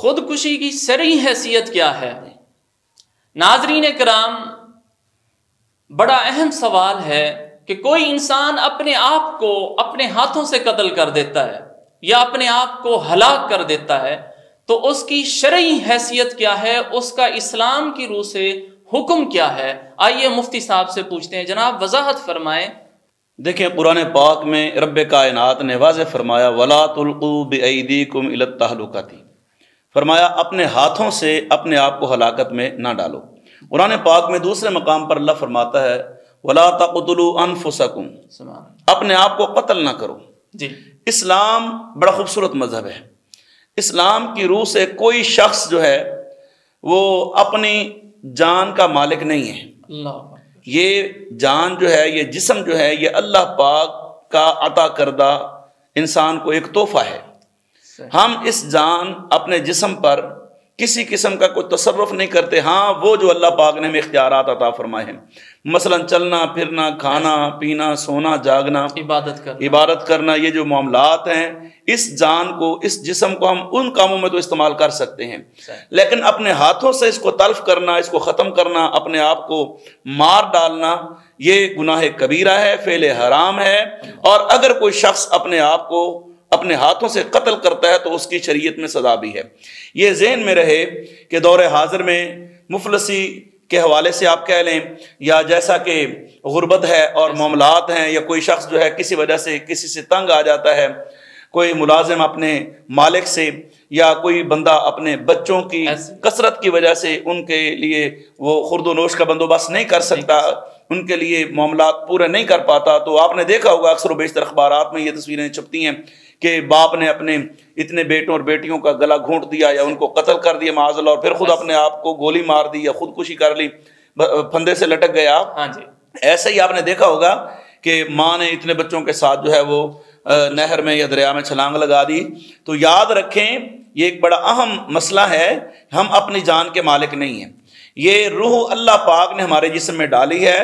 خودکشی کی شرعی حیثیت کیا ہے؟ ناظرین کرام، بڑا اہم سوال ہے کہ کوئی انسان اپنے آپ کو اپنے ہاتھوں سے قتل کر دیتا ہے یا اپنے آپ کو ہلاک کر دیتا ہے تو اس کی شرعی حیثیت کیا ہے، اس کا اسلام کی روح سے حکم کیا ہے؟ آئیے مفتی صاحب سے پوچھتے ہیں، جناب وضاحت فرمائیں۔ دیکھیں قرآن پاک میں رب کائنات نے واضح فرمایا وَلَا تُلْقُوا بِأَيْدِيكُمْ إِلَى التَّهْلُكَةِ، فرمایا اپنے ہاتھوں سے اپنے آپ کو ہلاکت میں نہ ڈالو۔ قرآن پاک میں دوسرے مقام پر اللہ فرماتا ہے وَلَا تَقْتُلُوا أَنفُسَكُمْ، اپنے آپ کو قتل نہ کرو۔ جی، اسلام بڑا خوبصورت مذہب ہے۔ اسلام کی روح سے کوئی شخص جو ہے وہ اپنی جان کا مالک نہیں ہے۔ اللہ، یہ جان جو ہے، یہ جسم جو ہے، یہ اللہ پاک کا عطا کردہ انسان کو ایک تحفہ ہے۔ ہم اس جان اپنے جسم پر کسی قسم کا کوئی تصرف نہیں کرتے۔ ہاں، وہ جو اللہ پاک نے ہمیں اختیارات عطا فرمائے ہیں، مثلا چلنا پھرنا، کھانا پینا، سونا جاگنا، عبادت کرنا، یہ جو معاملات ہیں، اس جان کو، اس جسم کو ہم ان کاموں میں تو استعمال کر سکتے ہیں، لیکن اپنے ہاتھوں سے اس کو تلف کرنا، اس کو ختم کرنا، اپنے آپ کو مار ڈالنا، یہ گناہ کبیرہ ہے، فعل حرام ہے۔ اور اگر کوئی شخص اپنے آپ کو اپنے ہاتھوں سے قتل کرتا ہے تو اس کی شریعت میں سزا بھی ہے۔ یہ ذہن میں رہے کہ دور حاضر میں مفلسی کے حوالے سے آپ کہہ لیں، یا جیسا کہ غربت ہے اور معاملات ہیں، یا کوئی شخص جو ہے کسی وجہ سے کسی سے تنگ آ جاتا ہے، کوئی ملازم اپنے مالک سے، یا کوئی بندہ اپنے بچوں کی کثرت کی وجہ سے ان کے لیے وہ خورد و نوش کا بندوبست نہیں کر سکتا، ان کے لیے معاملات پورے نہیں کر پاتا، تو آپ نے دیکھا ہوگا اکثر و بیشتر اخبارات میں یہ تصویریں چھپتی ہیں کہ باپ نے اپنے اتنے بیٹوں اور بیٹیوں کا گلا گھونٹ دیا یا ان کو قتل کر دیا معاذ اللہ، اور پھر خود اپنے آپ کو گولی مار دی یا خودکشی کر لی، پھندے سے لٹک گیا۔ ہاں جی، ایسے ہی آپ نے دیکھا ہوگا کہ ماں نے اتنے بچوں کے ساتھ جو ہے وہ نہر میں یا دریا میں چھلانگ لگا دی۔ تو یاد رکھیں یہ ایک بڑا اہم مسئلہ ہے، ہم اپنی جان کے مالک نہیں ہیں۔ یہ روح اللہ پاک نے ہمارے جسم میں ڈالی ہے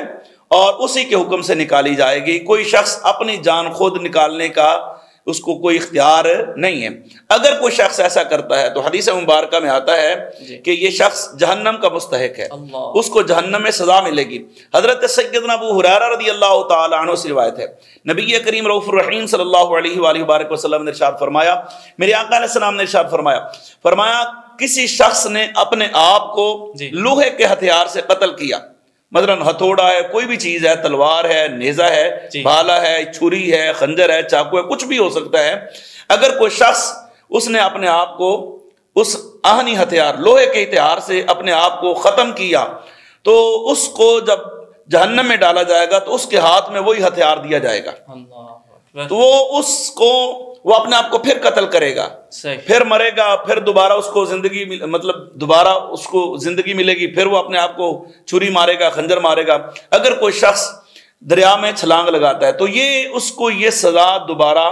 اور اسی کے حکم سے نکالی جائے گی۔ کوئی شخص اپنی جان خود نکالنے کا اس کو کوئی اختیار نہیں ہے۔ اگر کوئی شخص ایسا کرتا ہے تو حدیث مبارکہ میں آتا ہے کہ یہ شخص جہنم کا مستحق ہے، اس کو جہنم میں سزا ملے گی۔ حضرت سیدنا ابو ہریرہ رضی اللہ تعالی عنہ سے روایت ہے، نبی کریم رؤوف الرحیم صلی اللہ علیہ وآلہ وبارک وسلم نے ارشاد فرمایا، میرے آقا علیہ السلام نے ارشاد فرمایا کسی شخص نے اپنے آپ کو لوہے کے ہتھیار سے قتل کیا، مثلا ہتھوڑا ہے، کوئی بھی چیز ہے، تلوار ہے، نیزہ ہے، بھالا ہے، چھری ہے، خنجر ہے، چاقو ہے، کچھ بھی ہو سکتا ہے۔ اگر کوئی شخص اس نے اپنے آپ کو اس آہنی ہتھیار، لوہے کے ہتھیار سے اپنے آپ کو ختم کیا تو اس کو جب جہنم میں ڈالا جائے گا تو اس کے ہاتھ میں وہی ہتھیار دیا جائے گا، تو وہ اپنے آپ کو پھر قتل کرے گا، پھر مرے گا، پھر دوبارہ اس کو زندگی دوبارہ اس کو زندگی ملے گی، پھر وہ اپنے آپ کو چھری مارے گا، خنجر مارے گا۔ اگر کوئی شخص دریا میں چھلانگ لگاتا ہے تو یہ اس کو یہ سزا دوبارہ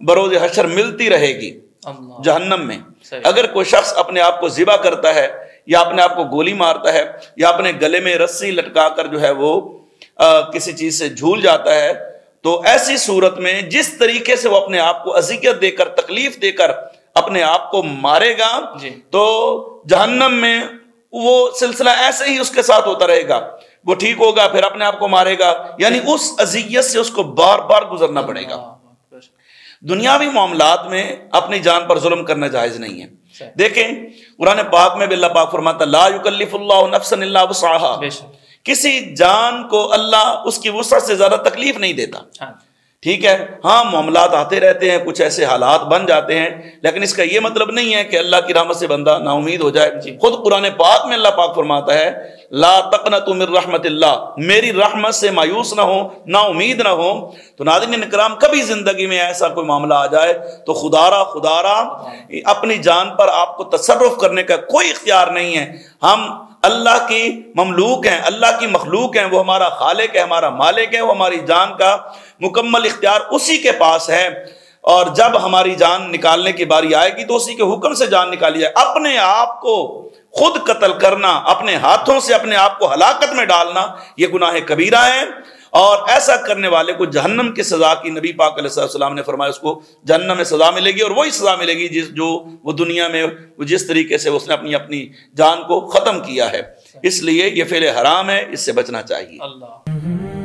بروز حشر ملتی رہے گی جہنم میں۔ اگر کوئی شخص اپنے آپ کو ذبح کرتا ہے یا اپنے آپ کو گولی مارتا ہے یا اپنے گلے میں رسی لٹکا کر جو ہے وہ کسی چیز سے جھول جاتا ہے تو ایسی صورت میں جس طریقے سے وہ اپنے آپ کو اذیت دے کر، تکلیف دے کر اپنے آپ کو مارے گا تو جہنم میں وہ سلسلہ ایسے ہی اس کے ساتھ ہوتا رہے گا، وہ ٹھیک ہوگا پھر اپنے آپ کو مارے گا، یعنی اس اذیت سے اس کو بار بار گزرنا پڑے گا۔ دنیاوی معاملات میں اپنی جان پر ظلم کرنا جائز نہیں ہے۔ دیکھیں قرآن پاک میں بھی اللہ پاک فرماتا لا یکلف اللہ نفسا الا وسعها، کسی جان کو اللہ اس کی وسعت سے زیادہ تکلیف نہیں دیتا۔ ٹھیک ہے، ہاں معاملات آتے رہتے ہیں، کچھ ایسے حالات بن جاتے ہیں، لیکن اس کا یہ مطلب نہیں ہے کہ اللہ کی رحمت سے بندہ نا امید ہو جائے۔ خود قرآن پاک میں اللہ پاک فرماتا ہے لا تقنطوا من رحمت اللہ، میری رحمت سے مایوس نہ ہو، نا امید نہ ہو۔ تو ناظرین کرام، کبھی زندگی میں ایسا کوئی معاملہ آ جائے تو خدارا اپنی جان پر آپ کو تصرف کرنے کا کوئی اختیار نہیں ہے۔ ہم اللہ کی مملوک ہیں، اللہ کی مخلوق ہیں، وہ ہمارا خالق ہے، ہمارا مالک ہے، وہ ہماری جان کا مکمل اختیار اسی کے پاس ہے، اور جب ہماری جان نکالنے کی باری آئے گی تو اسی کے حکم سے جان نکالی جائے۔ اپنے آپ کو خود قتل کرنا، اپنے ہاتھوں سے اپنے آپ کو ہلاکت میں ڈالنا، یہ گناہ کبیرہ ہے، اور ایسا کرنے والے کو جہنم کی سزا کی نبی پاک علیہ السلام نے فرمایا اس کو جہنم میں سزا ملے گی، اور وہی سزا ملے گی جو وہ دنیا میں جس طریقے سے اس نے اپنی جان کو ختم کیا ہے۔ اس لیے یہ فعل حرام ہے، اس سے بچنا چاہیے۔ اللہ